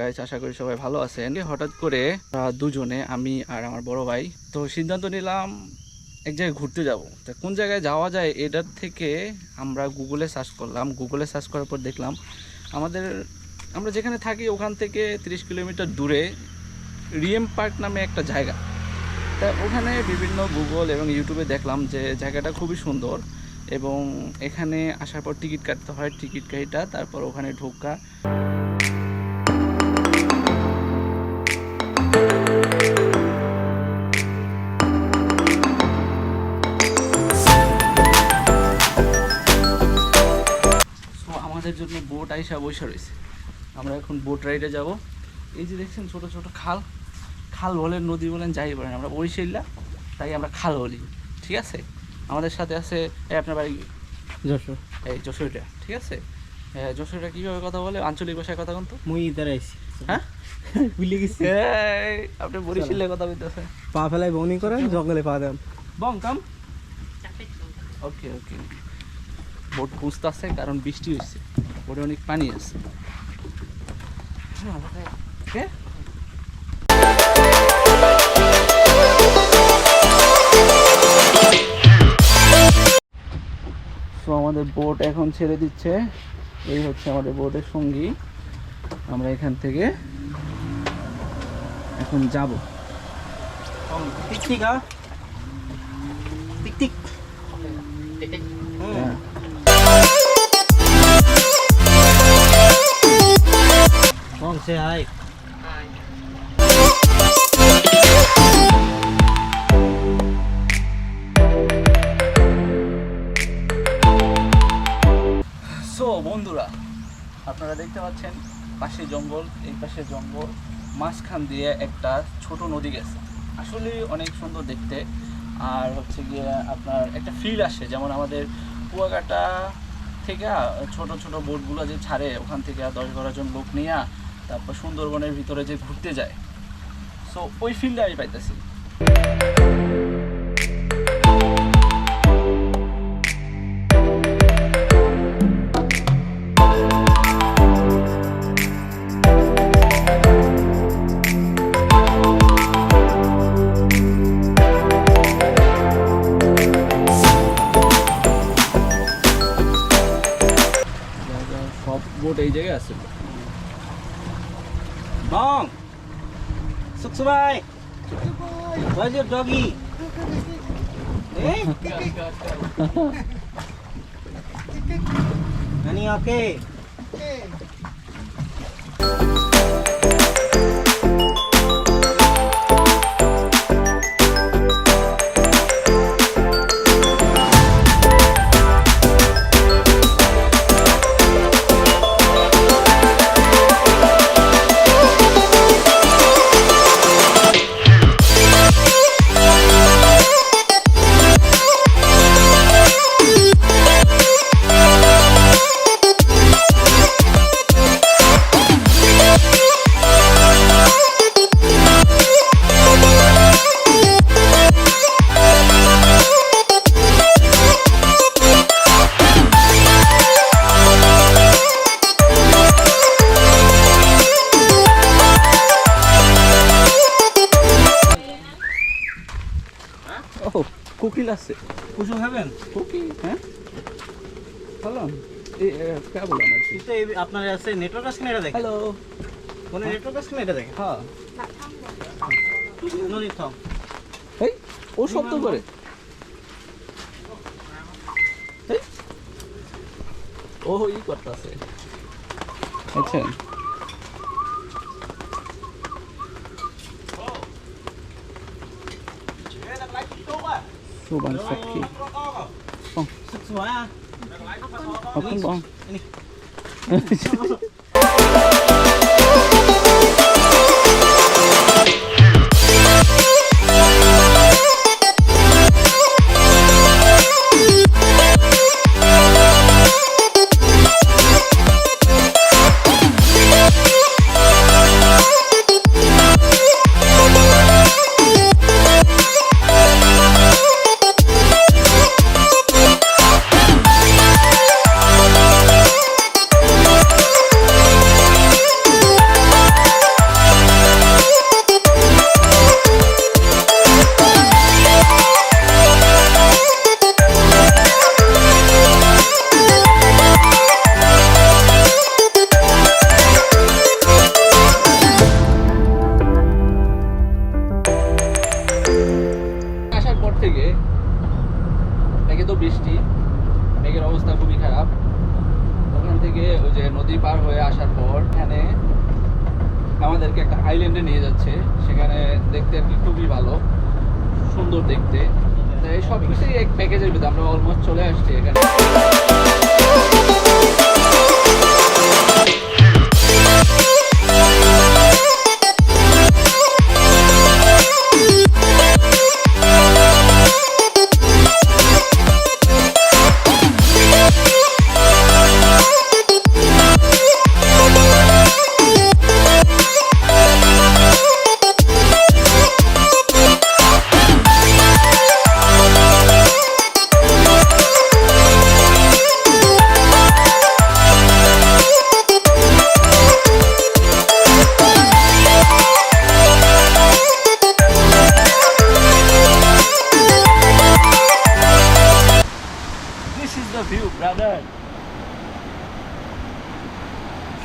Guys, আশা করি সবাই ভালো আছেন। হঠাৎ করে দুজনে, আমি আর আমার বড় ভাই, তো সিদ্ধান্ত নিলাম এক জায়গায় ঘুরতে যাব। তো কোন জায়গায় যাওয়া যায় এটার থেকে আমরা গুগলে সার্চ করলাম। গুগলে সার্চ করার পর দেখলাম আমরা যেখানে থাকি ওখান থেকে 30 কিলোমিটার দূরে রিয়েম পার্ক নামে একটা জায়গা। তা ওখানে বিভিন্ন গুগল এবং ইউটিউবে দেখলাম যে জায়গাটা খুবই সুন্দর এবং এখানে আসার পর টিকিট কাটতে হয়, টিকিট কাটা তারপর ওখানে ঢোকা। আমাদের জন্য বোট আইসা বসে রয়েছে, আমরা এখন বোট রাইডে যাব। এই যে দেখছেন ছোট ছোট খাল, খাল বলেন নদী বলেন যাই বলেন, আমরা বরিশাল্লা তাই আমরা খাল বলি, ঠিক আছে। আমাদের সাথে আছে আপনার বাড়ি যশোর, এই যশোরটা, ঠিক আছে। যশোরটা কীভাবে কথা বলে, আঞ্চলিক ভাষায় কথা বলতো মুই দাঁড়াইছি, হ্যাঁ ভুলে গেছি। আপনি বরিশালে কথা বলতেছে। পা ফেলাই বনি করেন, জঙ্গলে পা দেন। বং কাম। ওকে ওকে, বোট পুষতেছে কারণ বৃষ্টি হয়েছে, বোটে অনেক পানি আছে। ওকে, তো আমাদের বোট এখন ছেড়ে দিচ্ছে। এই হচ্ছে আমাদের বোটের সঙ্গী, আমরা এখান থেকে এখন যাব। টিক টিক, হ্যাঁ টিক টিক। কম সে হাই। সো বন্ধুরা, আপনারা দেখতে পাচ্ছেন পাশে জঙ্গল, এই পাশে জঙ্গল, মাঝখান দিয়ে একটা ছোট নদী গেছে। আসলে অনেক সুন্দর দেখতে, আর হচ্ছে গিয়ে আপনার একটা ফিল আসে, যেমন আমাদের কুয়াকাটা থেকে ছোট ছোট বোটগুলো যে ছাড়ে ওখান থেকে 10-12 জন লোক নিয়ে তারপর সুন্দরবনের ভিতরে যে ঘুরতে যায়, সো ওই ফিলটা আমি পাইতেছি। সব বোট এই জায়গায় আছে। বং সুকসুবাই, where's your doggy? Eh? Nani okay? কোকিল আছে, কুসুম খাবেন? কোকিল, হ্যাঁ হ্যালো, এই কে বলেন আর কি? কিন্তু আপনার আছে নেটওয়ার্ক আছে না, এটা দেখেন। হ্যালো, কোন নেটওয়ার্ক আছে না, এটা দেখেন। হ্যাঁ নদীর থম। এই ও শব্দ করে, এই ও ই করতেছে, আচ্ছা। Soban sakit. Bang, Suksua ah. apa bang? Ini. তো বৃষ্টি, মেঘের অবস্থা খুবই খারাপ। ওখান থেকে ওই যে নদী পার হয়ে আসার পর এখানে আমাদেরকে একটা আইল্যান্ডে নিয়ে যাচ্ছে, সেখানে দেখতে আর কি খুবই ভালো, সুন্দর দেখতে। তো এই সব কিছুই এক প্যাকেজের ভিতরে, আমরা অলমোস্ট চলে আসছি এখানে।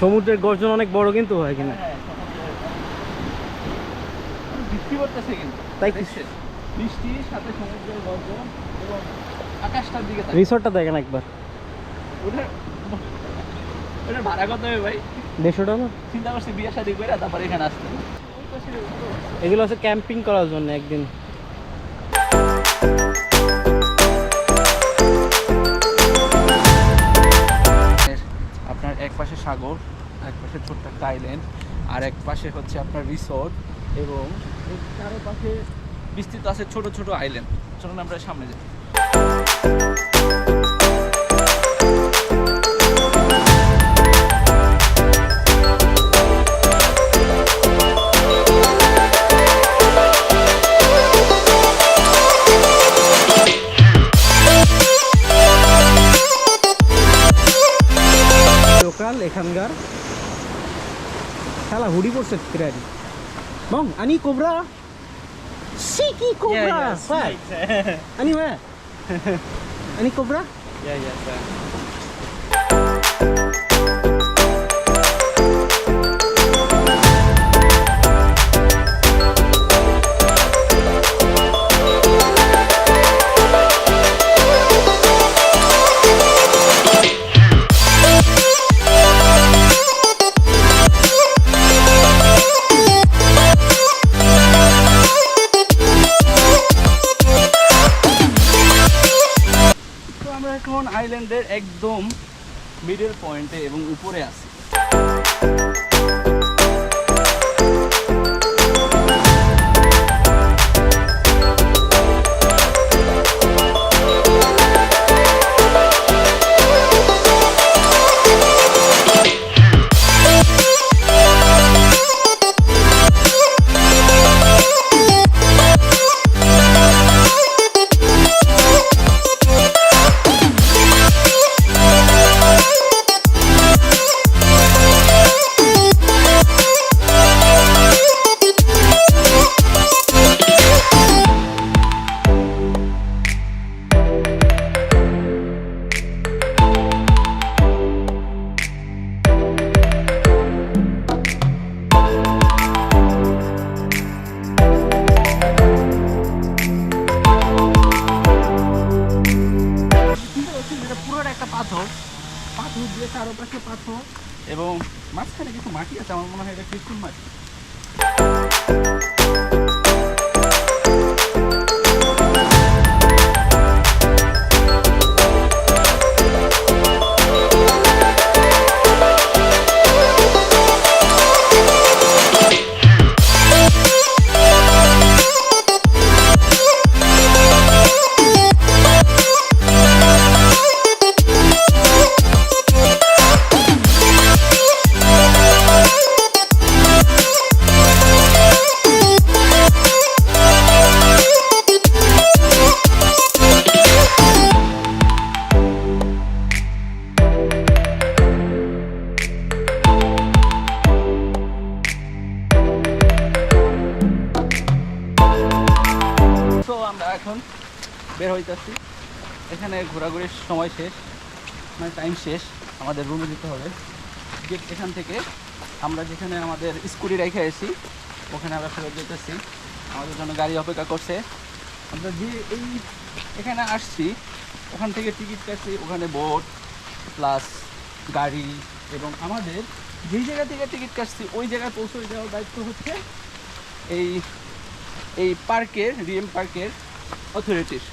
সমুদ্রের গর্জন অনেক বড় কিন্তু হয় কিনা বৃষ্টি পড়তেছে কিন্তু, তাই দেখছেন? বৃষ্টির সাথে সমুদ্রের গর্জন এবং আকাশটার দিকে রিসোর্টটা দেখেন একবার। ওটা ভাড়া কত হবে ভাই? 150 টাকা। চিন্তা করছি বিয়ে শাদী করে তারপর এখানে আসতে। এগুলো হচ্ছে ক্যাম্পিং করার জন্য একদিন। আপনার এক পাশে সাগর, এক পাশে ছোট্ট একটা আইল্যান্ড, আর এক পাশে হচ্ছে আপনার রিসোর্ট, এবং এর চারপাশে বিস্তৃত আছে ছোট ছোট আইল্যান্ড। চলুন আমরা সামনে যাই। লোকাল এখানকার শালা হুডি পড়ছে ফিরারি বং আনি কোবরা সিকি কোবরা স্যার আনি মা আনি কোবরা আমরা এখন আইল্যান্ডের একদম মিডল পয়েন্টে এবং উপরে আছি। পাথর দিয়ে চারপাশে পাথর এবং মাঝখানে কিছু মাটি আছে, আমার মনে হয় এটা কৃত্রিম মাটি। এখন বের হইতেছি, এখানে ঘোরাঘুরির সময় শেষ, মানে টাইম শেষ, আমাদের রুমে যেতে হবে। গেট এখান থেকে আমরা যেখানে আমাদের স্কুটি রেখে এসেছি ওখানে আমরা ফেরত যেতেছি, আমাদের জন্য গাড়ি অপেক্ষা করছে। আমরা যে এই এখানে আসছি ওখান থেকে টিকিট কাটছি, ওখানে বোট প্লাস গাড়ি, এবং আমাদের যেই জায়গা থেকে টিকিট কাটছি ওই জায়গায় পৌঁছে যাওয়ার দায়িত্ব হচ্ছে এই পার্কের, রিএম পার্কের অথরিটির।